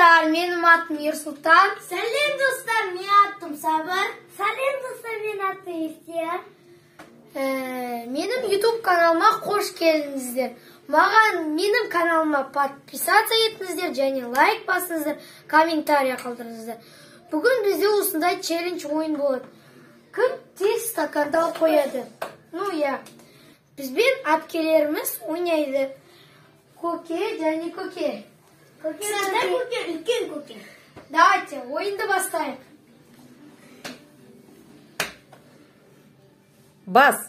dostlar, benim adım Ерсултан. Сәлем достар, менің атым Сабыр. Сәлем достар, менің атым Естияр. Менің YouTube kanalıma hoş geldinizler. Менің kanalıma подписаться етіңіздер, және лайк басыңыздар, комментария қалдырыңыздар. Бүгін бізде осындай челлендж ойын болады. Кім тез стаканда қояды. Бізбен әпкелеріміз ойнайды. Көке және көке. Сәлем көке, үлкен көке. Давайте, ойынды бастайық. Бас,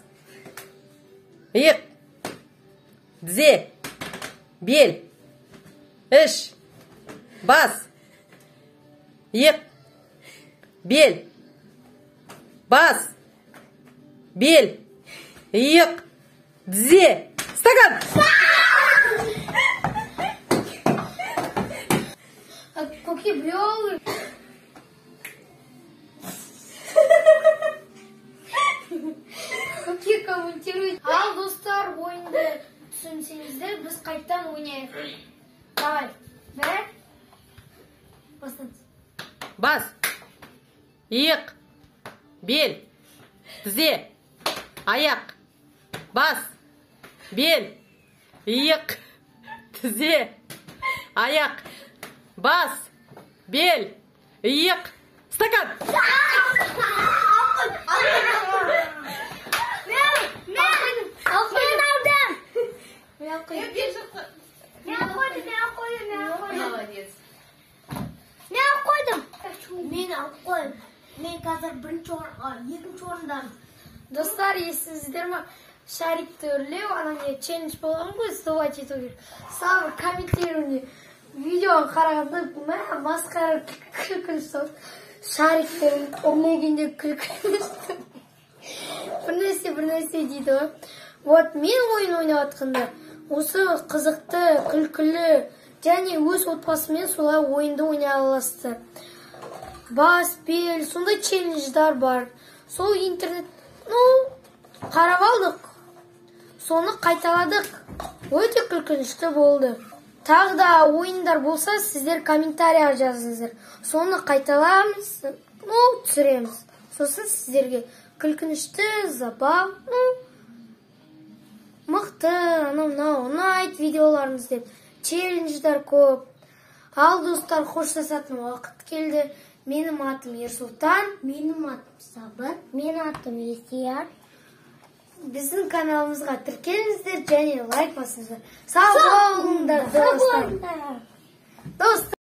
иық, тізе, бел, іш, бас, иық, бел, бас, бел, иық, тізе, стакан! Көке біреу. Көке комментирует. Ал достар, ойынды түсінсеңіздер, біз қайттан ойнайық. Давай. Бәрі? Бастаңыз. Бас, иық, бел, тізе, аяқ, бас, бел, иық, тізе, аяқ, бас, бел, иық, стакан! Мен қазір бірінші орынға, екінші орындамын. Достар, есіңіздер ма? Шарикті үрлеу, не челлендж болған ғой, сдавать ету керек. Сабыр комментирование. Видеоны қарағанда масқара күлкілісі. Шарикті үрлегенде күлкілісі. Бір нәрсе дейді ғой. Вот мен ойын ойнап атқанда, осы қызықты, күлкілі, және өз отбасымен солай ойынды ойнай аласыздар. Бас, бел, сондай челлендждар бар. Сол интернет, қарап алдық. Соны қайталадық. Өте күлкінішті болды. Тағы да ойындар болса, сіздер комментария жазыңыздар. Соны қайталамыз, түсіреміз. Сосын сіздерге күлкінішті, забав, мықты, ұнайды видеоларыңыз деп. Челлендждар көп. Ал достар, қоштасатын уақыт келді. Менің атым Ерсултан. Менің атым Сабыр. Менің атым Естияр. Біздің каналымызға тіркеліңіздер және лайк басыңыздар. Сау болыңдар достар.